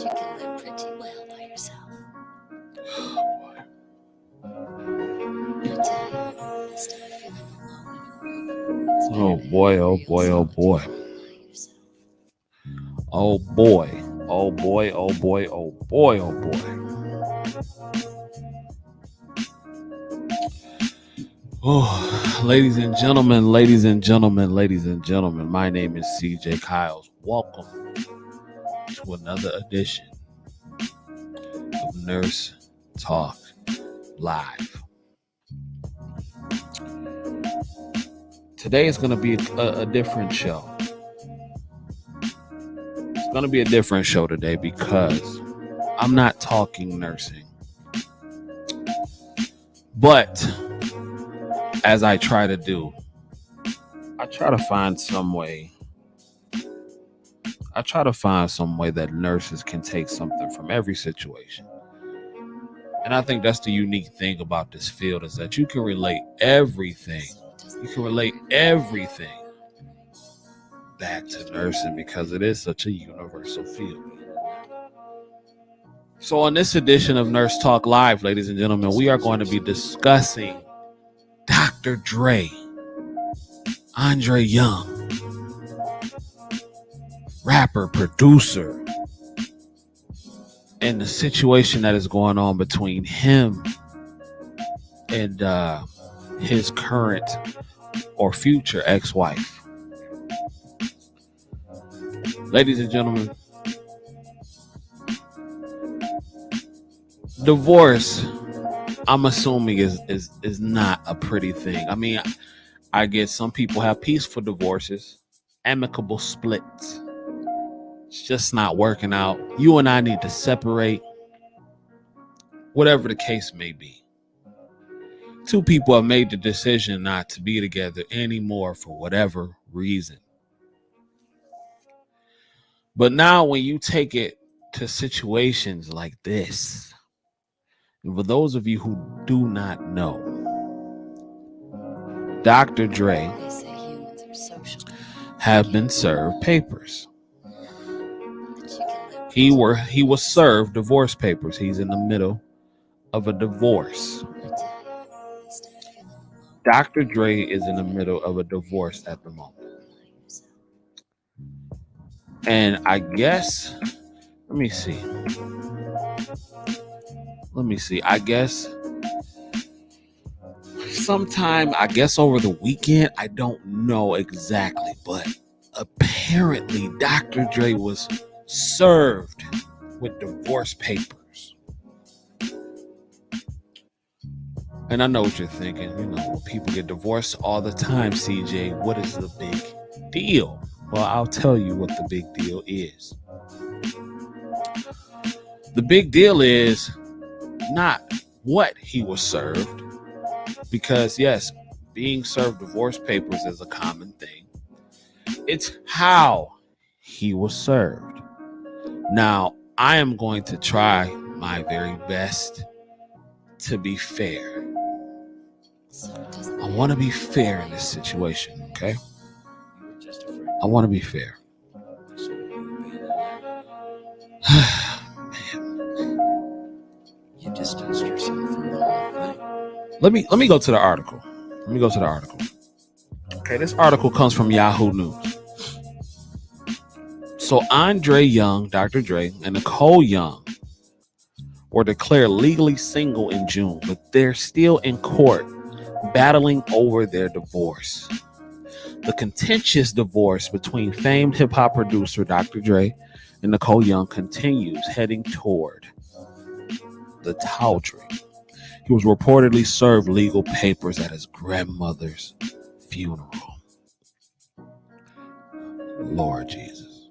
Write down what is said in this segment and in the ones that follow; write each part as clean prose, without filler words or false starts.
you can live pretty well by yourself. Pretend instead of feeling alone. It's Oh better boy, to oh feel boy, oh boy. solitude by yourself. Oh boy. Oh boy, oh boy, oh boy, oh boy. Oh, ladies and gentlemen, ladies and gentlemen, ladies and gentlemen, my name is TJKyles. Welcome to another edition of Nurse Talk Live. Today is going to be a different show. It's going to be a different show today because I'm not talking nursing. But as I try to do, I try to find some way that nurses can take something from every situation. And I think that's the unique thing about this field is that you can relate everything. You can relate everything back to nursing because it is such a universal field. So on this edition of Nurse Talk Live, ladies and gentlemen, we are going to be discussing Dr. Dre, Andre Young, rapper, producer, and the situation that is going on between him and his current or future ex-wife. Ladies and gentlemen, divorce, I'm assuming is not a pretty thing. I mean, I guess some people have peaceful divorces, amicable splits. It's just not working out. You and I need to separate, whatever the case may be. Two people have made the decision not to be together anymore for whatever reason. But now when you take it to situations like this, and for those of you who do not know, Dr. Dre They say humans are social. have been served papers. But you can live He pretty was served divorce papers. He's in the middle of a divorce. Pretend instead of feeling alone. Dr. Dre is in the middle of a divorce at the moment. By yourself. And I guess, let me see. I guess sometime, over the weekend, I don't know exactly, but apparently Dr. Dre was served with divorce papers. And I know what you're thinking. You know, well, people get divorced all the time, CJ. What is the big deal? Well, I'll tell you what the big deal is. The big deal is not what he was served, because yes, being served divorce papers is a common thing. It's how he was served. Now, I am going to try my very best to be fair. I want to be fair in this situation, okay? I want to be fair. You distanced yourself from the whole thing. Let me go to the article. Okay, this article comes from Yahoo News. So Andre Young, Dr. Dre, and Nicole Young were declared legally single in June, but they're still in court battling over their divorce. The contentious divorce between famed hip-hop producer Dr. Dre and Nicole Young continues, heading toward the tawdry. He was reportedly served legal papers at his grandmother's funeral. Lord Jesus.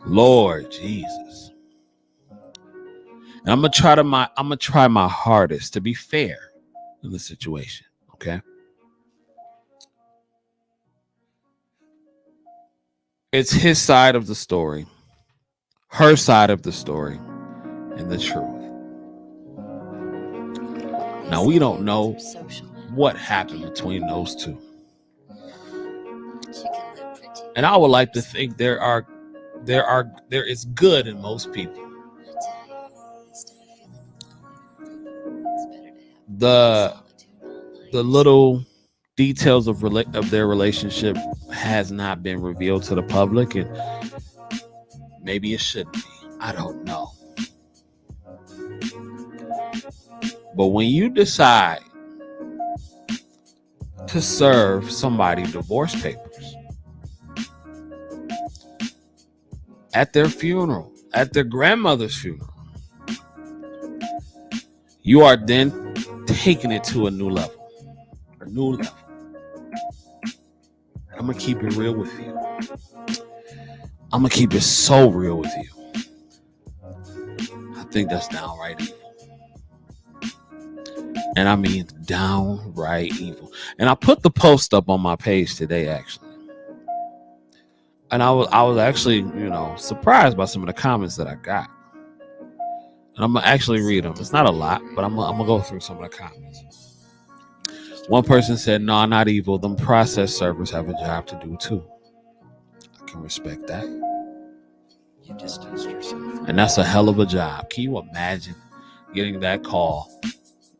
Lord Jesus. And I'm gonna try my hardest to be fair in the situation, okay? It's his side of the story, her side of the story, and the truth. Now, we don't know what happened between those two. And I would like to think there is good in most people. The little details of their relationship has not been revealed to the public, and maybe it shouldn't be. I don't know. But when you decide to serve somebody divorce papers at their funeral, at their grandmother's funeral, you are then taking it to a new level. I'm going to keep it real with you. I'm going to keep it so real with you. I think that's downright evil. And I mean downright evil. And I put the post up on my page today, actually. And I was actually, surprised by some of the comments that I got. And I'm going to actually read them. It's not a lot, but I'm going to go through some of the comments. One person said, "No, not evil. Them process servers have a job to do too." I can respect that. You distanced yourself. And that's a hell of a job. Can you imagine getting that call?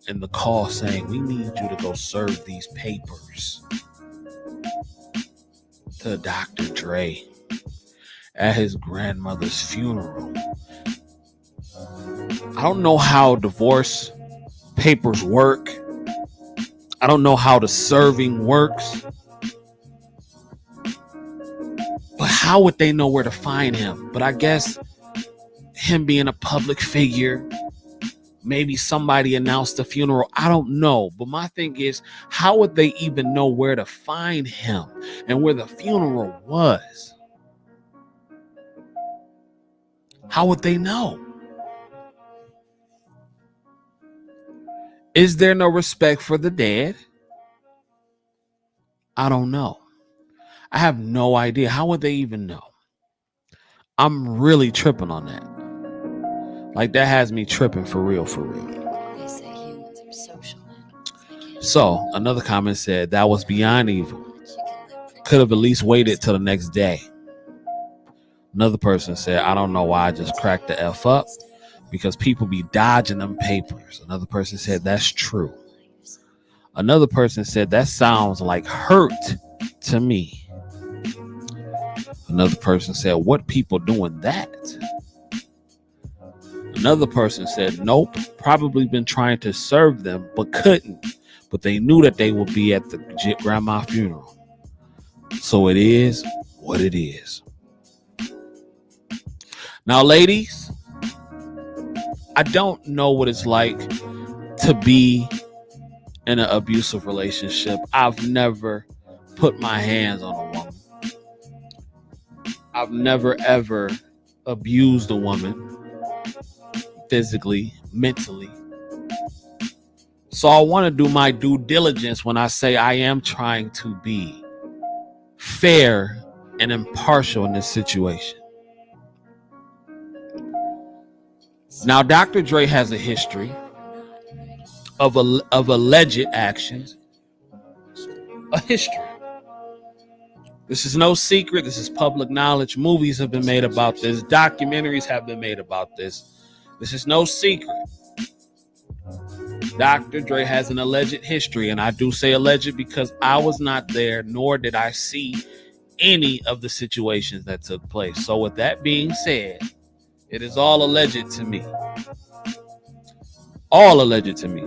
And the call saying, "We need you to go serve these papers to Dr. Dre at his grandmother's funeral." I don't know how divorce papers work. I don't know how the serving works. But how would they know where to find him? But I guess him being a public figure, maybe somebody announced the funeral. I don't know. But my thing is, how would they even know where to find him and where the funeral was? How would they know? Is there no respect for the dead? I don't know. I have no idea. How would they even know? I'm really tripping on that. Like, that has me tripping for real, for real. They say humans are social animals. So, another comment said, "That was beyond evil. Could have at least waited till the next day." Another person said, "I don't know why I just cracked the F up, because people be dodging them papers." Another person said, "That's true." Another person said, "That sounds like hurt to me." Another person said, "What people doing that?" Another person said, "Nope, probably been trying to serve them, but couldn't. But they knew that they would be at the grandma funeral. So it is what it is." Now, ladies, I don't know what it's like to be in an abusive relationship. I've never put my hands on a woman. I've never ever abused a woman physically, mentally. So I want to do my due diligence when I say I am trying to be fair and impartial in this situation. Now, Dr. Dre has a history of alleged actions. A history. This is no secret. This is public knowledge. Movies have been made about this. Documentaries have been made about this. This is no secret. Dr. Dre has an alleged history, and I do say alleged because I was not there, nor did I see any of the situations that took place. So with that being said, it is all alleged to me. All alleged to me.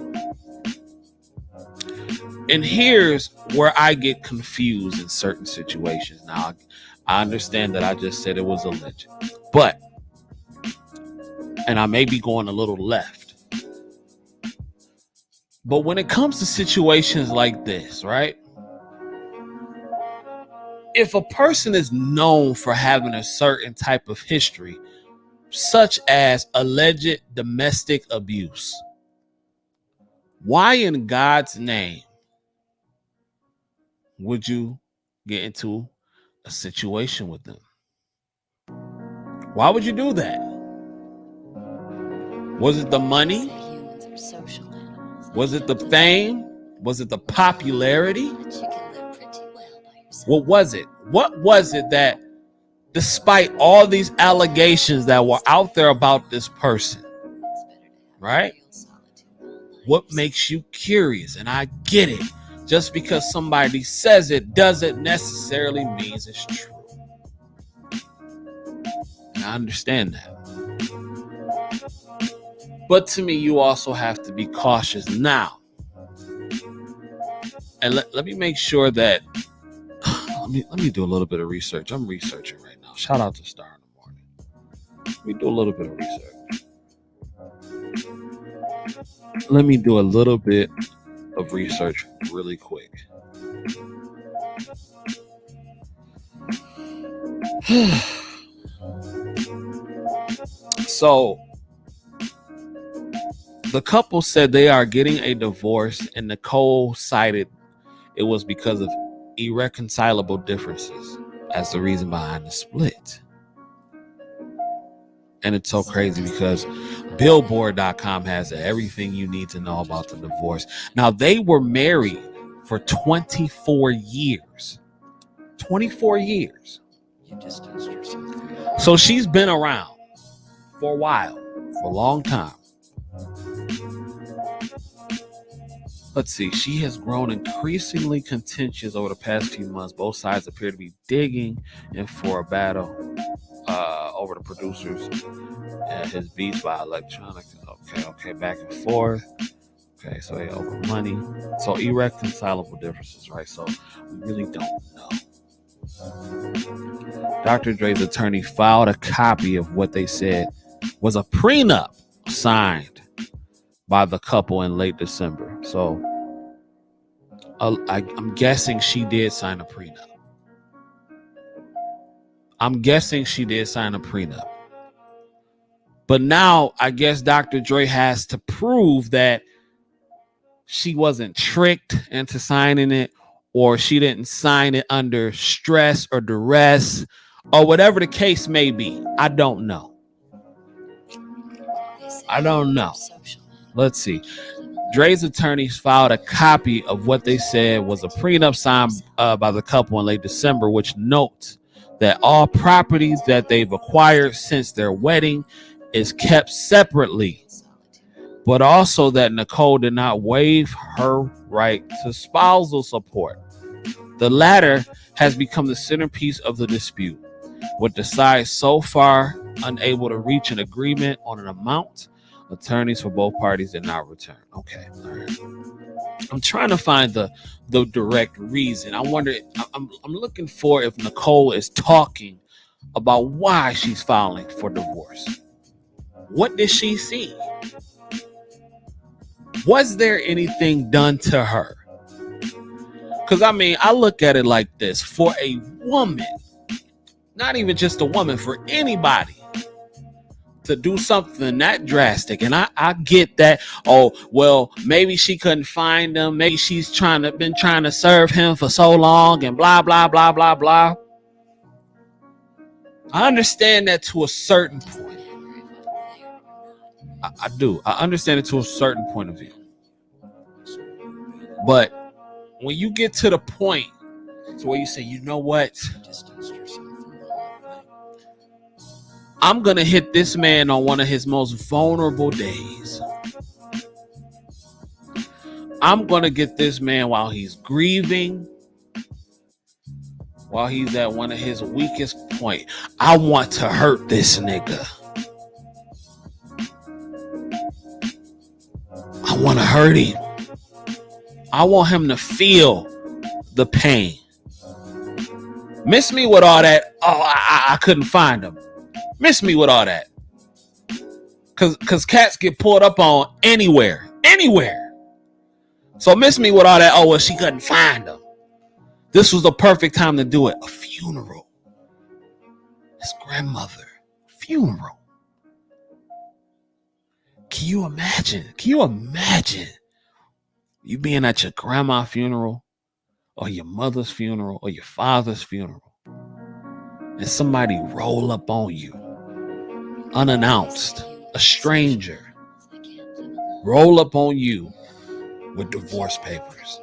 And here's where I get confused in certain situations. Now, I understand that I just said it was alleged, but, and I may be going a little left, but when it comes to situations like this, right? If a person is known for having a certain type of history, such as alleged domestic abuse, why in God's name would you get into a situation with them? Why would you do that? Was it the money? Was it the fame? Was it the popularity? What was it? What was it that, despite all these allegations that were out there about this person, right? What makes you curious? And I get it. Just because somebody says it doesn't necessarily mean it's true. And I understand that. But to me, you also have to be cautious now. And let me make sure that let me do a little bit of research. I'm researching right now. Shout out to Star in the Morning. Let me do a little bit of research. Let me do a little bit of research really quick. So the couple said they are getting a divorce, and Nicole cited it was because of irreconcilable differences as the reason behind the split. And it's so crazy because Billboard.com has everything you need to know about the divorce. Now, they were married for 24 years. 24 years. You distanced yourself. So she's been around for a while, for a long time. Let's see. She has grown increasingly contentious over the past few months. Both sides appear to be digging in for a battle over the producers and his beats by electronics. Okay, back and forth. Okay, so they over money. So irreconcilable differences, right? So we really don't know. Dr. Dre's attorney filed a copy of what they said was a prenup signed by the couple in late December. So I'm guessing she did sign a prenup. But now I guess Dr. Dre has to prove that she wasn't tricked into signing it, or she didn't sign it under stress or duress, or whatever the case may be. I don't know. Let's see. Dre's attorneys filed a copy of what they said was a prenup signed by the couple in late December, which notes that all property that they've acquired since their wedding is kept separately, but also that Nicole did not waive her right to spousal support. The latter has become the centerpiece of the dispute, with the sides so far unable to reach an agreement on an amount. Attorneys for both parties did not return. Okay, all right. I'm trying to find the direct reason. I wonder. I'm looking for if Nicole is talking about why she's filing for divorce. What did she see? Was there anything done to her? Because I mean, I look at it like this: for a woman, not even just a woman, for anybody to do something that drastic, and I get that. Oh, well, maybe she couldn't find him. Maybe she's been trying to serve him for so long, and blah blah blah blah blah. I understand that to a certain point. I do. I understand it to a certain point of view. But when you get to the point to where you say, you know what? I'm going to hit this man on one of his most vulnerable days. I'm going to get this man while he's grieving, while he's at one of his weakest point. I want to hurt this nigga. I want to hurt him. I want him to feel the pain. Miss me with all that. Oh, I couldn't find him. Miss me with all that. Cause cats get pulled up on anywhere. So miss me with all that. Oh, well, she couldn't find him. This was the perfect time to do it. A funeral. His grandmother. Funeral. Can you imagine? You being at your grandma's funeral, or your mother's funeral, or your father's funeral, and somebody roll up on you unannounced, a stranger roll up on you with divorce papers.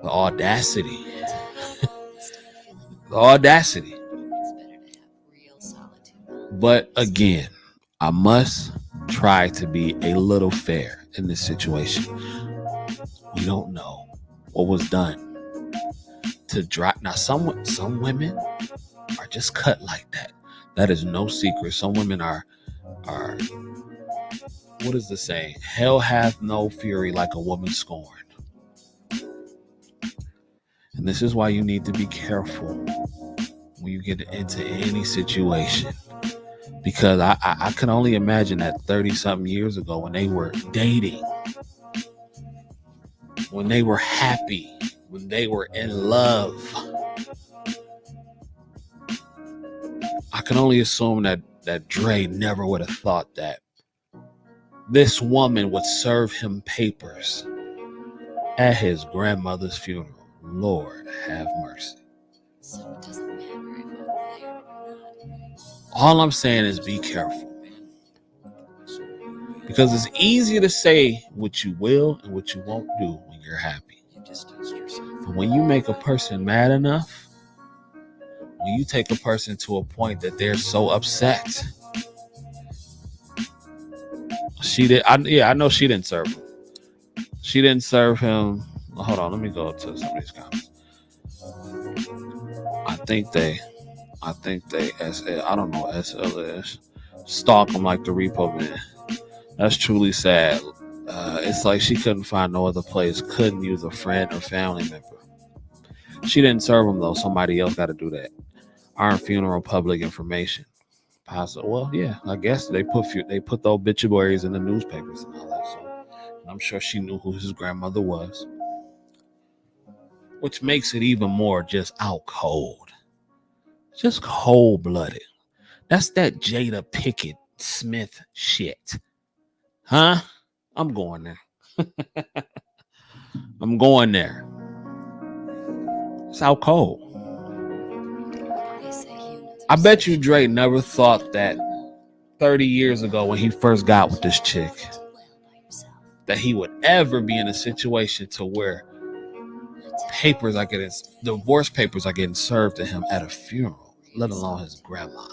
The audacity. The audacity. But again, I must try to be a little fair in this situation. We don't know what was done to drive. Now, some women are just cut like that. That is no secret. Some women are what is the saying? Hell hath no fury like a woman scorned. And this is why you need to be careful when you get into any situation. Because I can only imagine that 30-something years ago when they were dating, when they were happy, when they were in love. I can only assume that Dre never would have thought that this woman would serve him papers at his grandmother's funeral. Lord have mercy. So it doesn't matter if I'm there or not. All I'm saying is be careful. Because it's easier to say what you will and what you won't do when you're happy. But when you make a person mad enough, when you take a person to a point that they're so upset, I know she didn't serve him. She didn't serve him. Hold on, let me go to some of these comments. I think they I don't know what SL is. Stalk him like the repo man. That's truly sad. It's like she couldn't find no other place, couldn't use a friend or family member. She didn't serve him though. Somebody else got to do that. Aren't funeral public information? Possible. Well, yeah, I guess they put the obituaries in the newspapers and all that. So I'm sure she knew who his grandmother was, which makes it even more just out cold, just cold blooded. That's that Jada Pickett Smith shit, huh? I'm going there. I'm going there. It's out cold. I bet you Dre never thought that 30 years ago when he first got with this chick that he would ever be in a situation to where divorce papers are getting served to him at a funeral, let alone his grandma.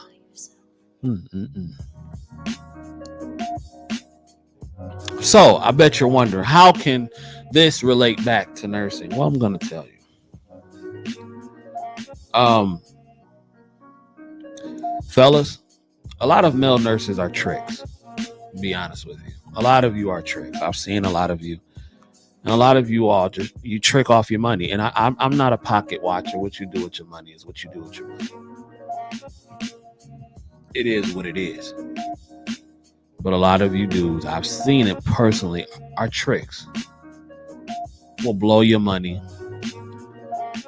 So I bet you're wondering, how can this relate back to nursing? Well, I'm going to tell you. Fellas, a lot of male nurses are tricks. To be honest with you, a lot of you are tricks. I've seen a lot of you, and a lot of you all you trick off your money. And I'm not a pocket watcher. What you do with your money is what you do with your money. It is what it is. But a lot of you dudes, I've seen it personally, are tricks. Will blow your money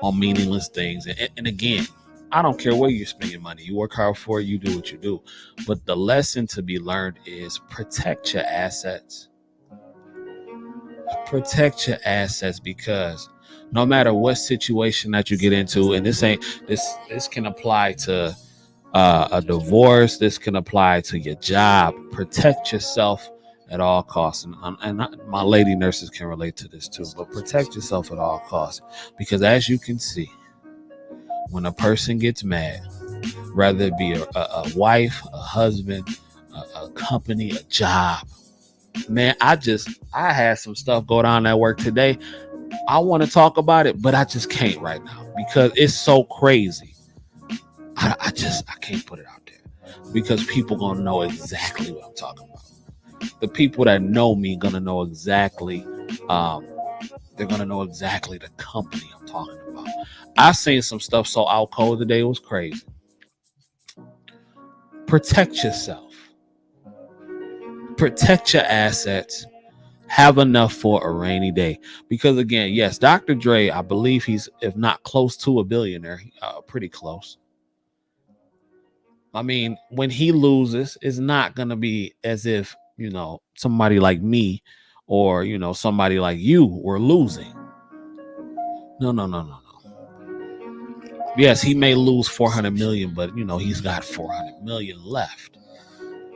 on meaningless things. And again, I don't care where you spend your money. You work hard for it, you do what you do. But the lesson to be learned is protect your assets. Protect your assets, because no matter what situation that you get into, and this can apply to a divorce, this can apply to your job. Protect yourself at all costs. And my lady nurses can relate to this too, but protect yourself at all costs, because as you can see, when a person gets mad, whether it be a wife, a husband, a company, a job, man, I had some stuff go down at work today. I want to talk about it, but I just can't right now because it's so crazy. I can't put it out there because people gonna know exactly what I'm talking about. The people that know me gonna know exactly. They're gonna know exactly the company I'm talking about. I seen some stuff so out cold today, it was crazy. Protect yourself. Protect your assets. Have enough for a rainy day. Because again, yes, Dr. Dre, I believe he's, if not close to a billionaire, pretty close. I mean, when he loses, it's not going to be as if, somebody like me or, somebody like you were losing. No. Yes, he may lose 400 million, but, he's got 400 million left.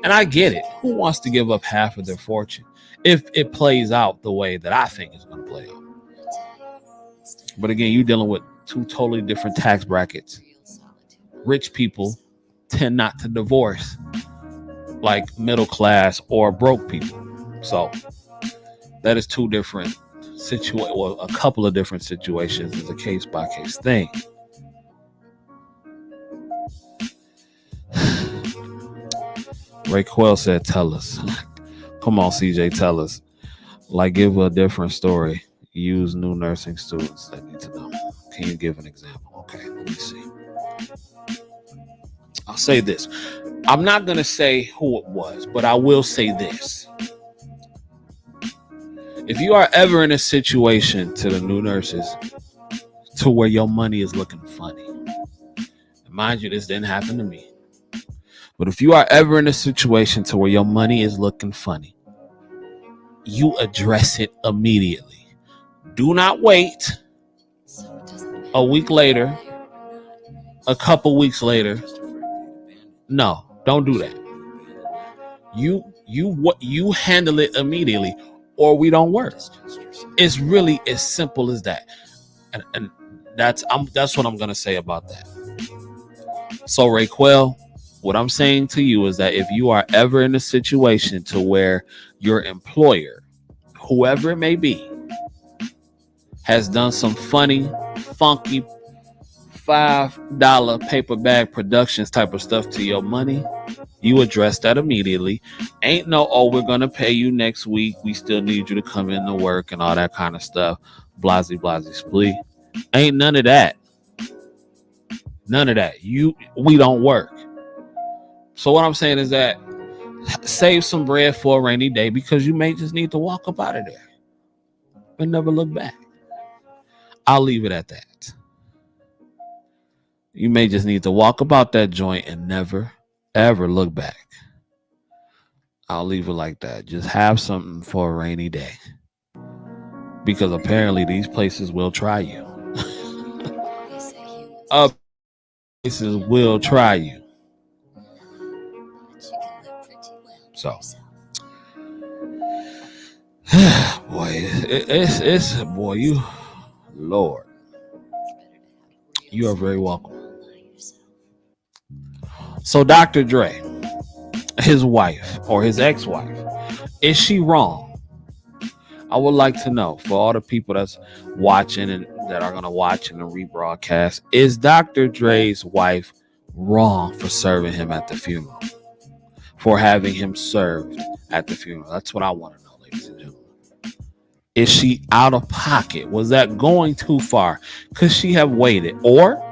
And I get it. Who wants to give up half of their fortune if it plays out the way that I think it's going to play out? But again, you're dealing with two totally different tax brackets. Rich people tend not to divorce like middle class or broke people. So that is two different well, a couple of different situations. Is a case by case thing. Raquel said, tell us. Come on, CJ, tell us. Like, give a different story. Use new nursing students that need to know. Can you give an example? Okay, let me see. I'll say this. I'm not going to say who it was, but I will say this. If you are ever in a situation, to the new nurses, to where your money is looking funny, and mind you, this didn't happen to me, but if you are ever in a situation to where your money is looking funny, you address it immediately. Do not wait a week later, a couple weeks later. No, don't do that. You handle it immediately, or we don't work. It's really as simple as that. And that's what I'm gonna say about that. So Raquel, what I'm saying to you is that if you are ever in a situation to where your employer, whoever it may be, has done some funny, funky $5 paper bag productions type of stuff to your money, you address that immediately. Ain't no, oh, we're going to pay you next week. We still need you to come in to work and all that kind of stuff. Blasey, splee. Ain't none of that. None of that. We don't work. So what I'm saying is that save some bread for a rainy day, because you may just need to walk up out of there and never look back. I'll leave it at that. You may just need to walk about that joint and never, ever look back. I'll leave it like that. Just have something for a rainy day. Because apparently these places will try you. Places will try you. So, boy, it's boy, you, Lord, you are very welcome. So Dr. Dre, his wife or his ex-wife, is she wrong? I would like to know, for all the people that's watching and that are going to watch in the rebroadcast, is Dr. Dre's wife wrong for serving him at the funeral? For having him served at the funeral? That's what I want to know, ladies and gentlemen. Is she out of pocket? Was that going too far? Could she have waited? Or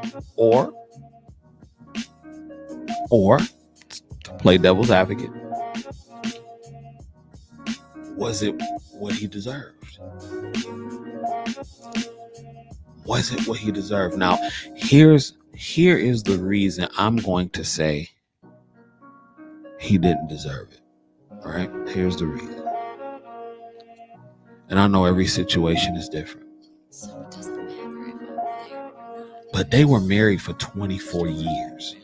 to play devil's advocate, was it what he deserved? Was it what he deserved? Now, here is the reason I'm going to say he didn't deserve it. All right? Here's the reason. And I know every situation is different. But they were married for 24 years.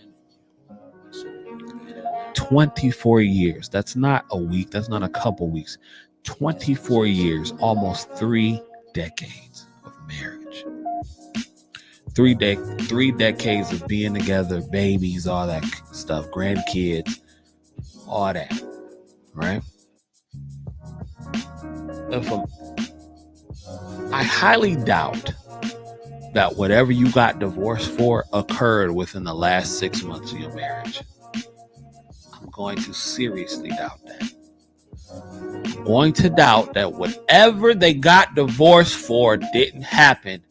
24 years. That's not a week. That's not a couple weeks. 24 years, almost 3 decades of marriage. 3 decades of being together, babies, all that stuff, grandkids, all that, right? I highly doubt that whatever you got divorced for occurred within the last 6 months of your marriage. I'm going to seriously doubt that. I'm going to doubt that whatever they got divorced for didn't happen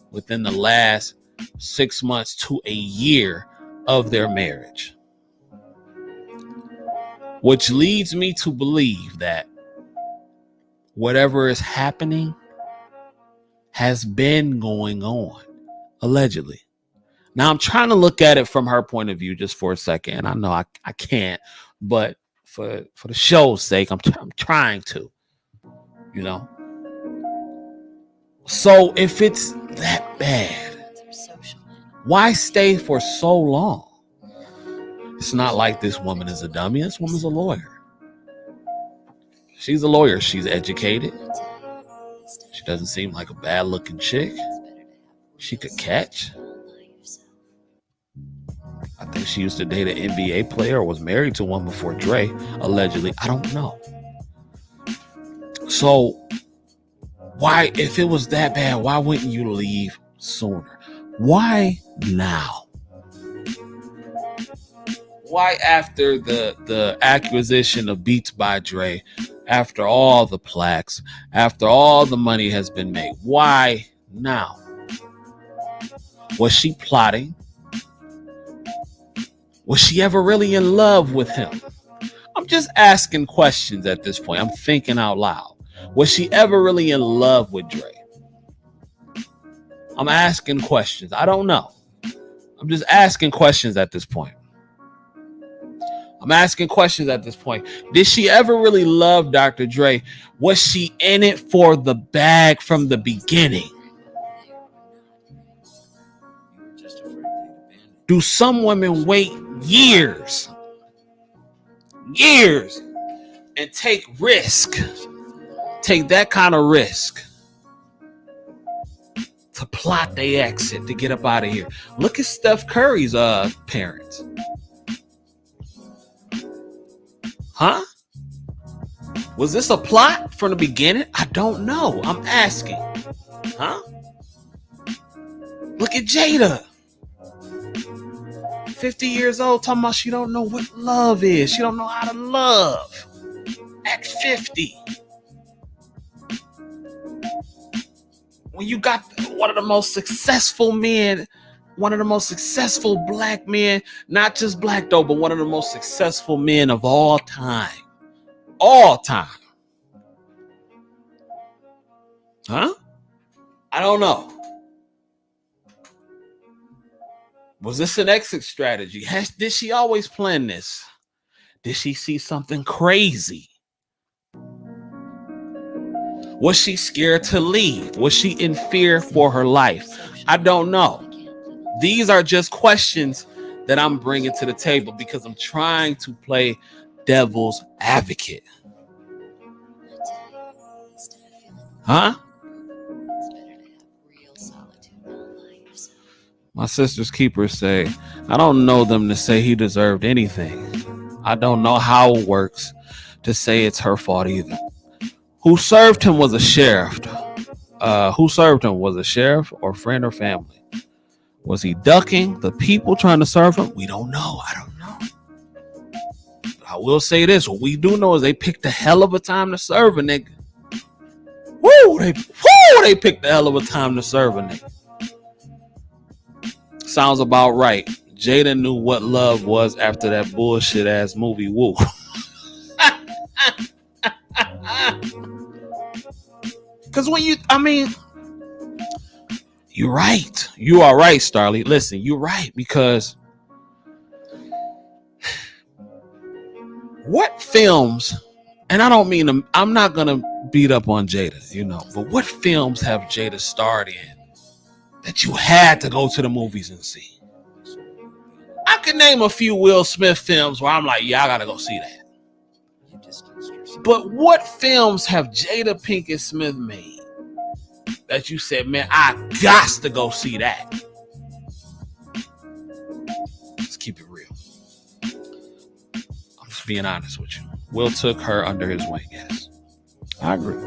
within the last 6 months to a year of their marriage. Which leads me to believe that whatever is happening has been going on, allegedly. Now, I'm trying to look at it from her point of view just for a second. And I know I can't, but for the show's sake, I'm trying to, you know. So if it's that bad, why stay for so long? It's not like this woman is a dummy. This woman's a lawyer. She's a lawyer. She's educated. She doesn't seem like a bad looking chick. she could catch. I think she used to date an NBA player or was married to one before Dre, allegedly. I don't know. So why, if it was that bad, why wouldn't you leave sooner? Why now? Why after the acquisition of Beats by Dre, after all the plaques, after all the money has been made? Why now? Was she plotting? Was she ever really in love with him? I'm just asking questions at this point. I'm thinking out loud. Was she ever really in love with Dre? I'm asking questions. I don't know. I'm just asking questions at this point. Did she ever really love Dr. Dre? Was she in it for the bag from the beginning? Do some women wait years and take that kind of risk to plot their exit to get up out of here? Look at Steph Curry's parents. Huh? Was this a plot from the beginning? I don't know. I'm asking. Huh? Look at Jada. 50 years old, talking about she don't know what love is. She don't know how to love at 50. When you got one of the most successful men, one of the most successful black men, not just black though, but one of the most successful men of all time. All time. Huh? I don't know. Was this an exit strategy? Did she always plan this? Did she see something crazy? Was she scared to leave? Was she in fear for her life? I don't know. These are just questions that I'm bringing to the table because I'm trying to play devil's advocate. Huh? My sister's keepers say, I don't know them to say he deserved anything. I don't know how it works to say it's her fault either. Who served him was a sheriff. Who served him was a sheriff or friend or family. Was he ducking the people trying to serve him? We don't know. I don't know. I will say this. What we do know is they picked a hell of a time to serve a nigga. They picked a hell of a time to serve a nigga. Sounds about right. Jada knew what love was after that bullshit ass movie. Woo. Because you're right. You are right, Starly. Listen, you're right, because what films, and I don't mean I'm not going to beat up on Jada, but what films have Jada starred in that you had to go to the movies and see? I can name a few Will Smith films where I'm like, yeah, I got to go see that. But what films have Jada Pinkett Smith made that you said, man, I got to go see that? Let's keep it real. I'm just being honest with you. Will took her under his wing, yes. I agree.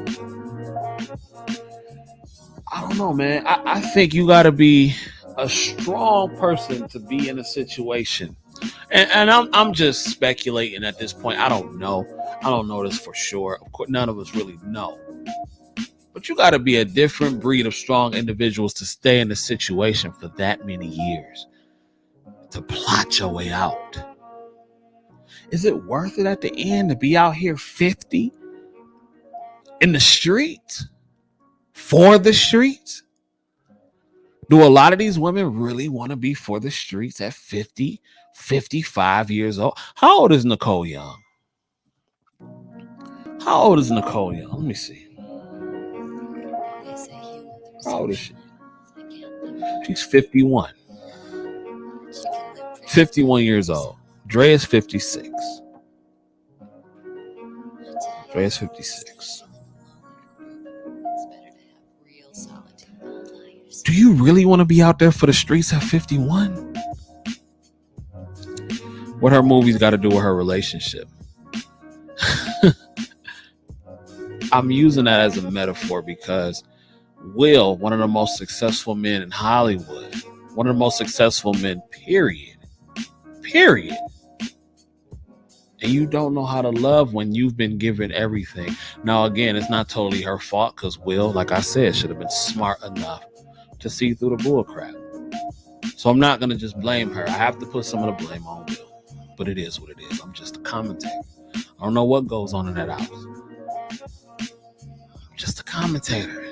I don't know, man. I think you got to be a strong person to be in a situation. And I'm just speculating at this point. I don't know. I don't know this for sure. Of course, none of us really know. But you got to be a different breed of strong individuals to stay in the situation for that many years, to plot your way out. Is it worth it at the end to be out here 50 in the streets, for the streets? Do a lot of these women really want to be for the streets at 50, 55 years old? How old is Nicole Young? How old is Nicole Young? Let me see. How old is she? She's 51. 51 years old. Dre is 56. Dre is 56. Do do you really want to be out there for the streets at 51? What her movies got to do with her relationship? I'm using that as a metaphor because Will, one of the most successful men in Hollywood, one of the most successful men, period. And you don't know how to love when you've been given everything. Now, again, it's not totally her fault because Will, like I said, should have been smart enough to see through the bullcrap. So I'm not going to just blame her. I have to put some of the blame on Will. But it is what it is. I'm just a commentator. I don't know what goes on in that house. I'm just a commentator.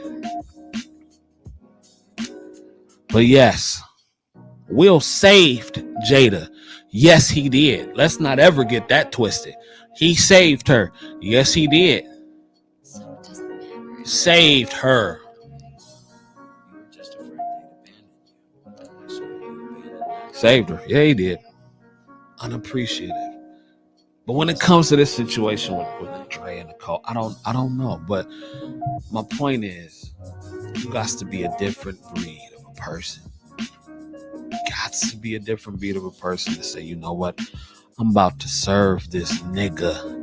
But yes, Will saved Jada. Yes, he did. Let's not ever get that twisted. He saved her. Yes, he did. So it doesn't matter. Saved her. You were just afraid they'd abandon you. Saved her. Yeah, he did. Unappreciative. But when it comes to this situation with Dre and Nicole, I don't know. But my point is, you got to be a different breed of a person. Got to be a different breed of a person to say, you know what? I'm about to serve this nigga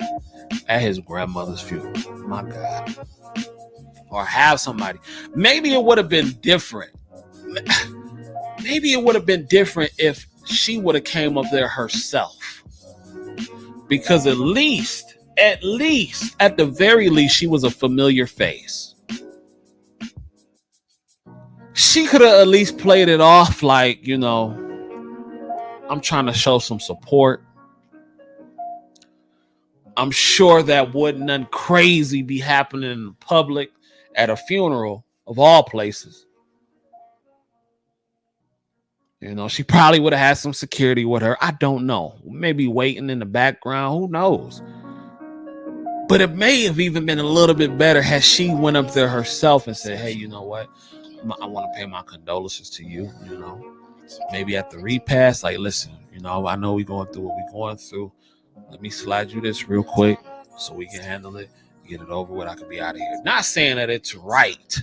at his grandmother's funeral. My God. Or have somebody. Maybe it would have been different. Maybe it would have been different if she would have came up there herself. Because at the very least, she was a familiar face. She could have at least played it off like, you know, I'm trying to show some support. I'm sure that wouldn't nothing crazy be happening in public at a funeral of all places. You know, she probably would have had some security with her. I don't know. Maybe waiting in the background. Who knows? But it may have even been a little bit better had she went up there herself and said, hey, you know what? I want to pay my condolences to you, you know. Maybe at the repast, like, listen, you know, I know we're going through what we're going through. Let me slide you this real quick so we can handle it, get it over with. I can be out of here. Not saying that it's right.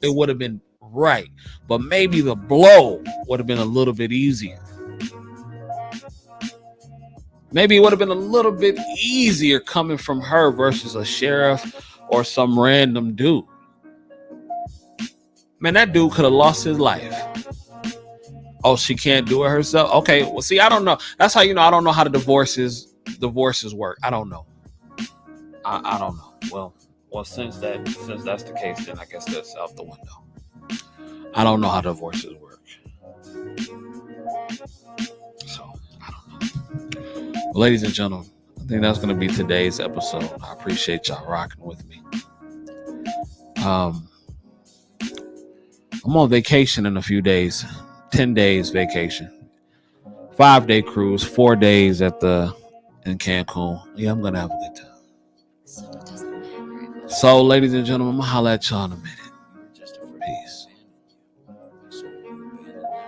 It would have been right. But maybe the blow would have been a little bit easier. Maybe it would have been a little bit easier coming from her versus a sheriff or some random dude. Man, that dude could have lost his life. Oh, she can't do it herself? Okay, well, see, I don't know. That's how you know I don't know how the divorces work. I don't know. I don't know. Well, since that's the case, then I guess that's out the window. I don't know how divorces work. So, I don't know. Well, ladies and gentlemen, I think that's going to be today's episode. I appreciate y'all rocking with me. I'm on vacation in a few days. 10 days vacation. 5-day cruise. 4 days in Cancun. Yeah, I'm going to have a good time. So it doesn't matter. So, ladies and gentlemen, I'm going to holler at y'all in a minute.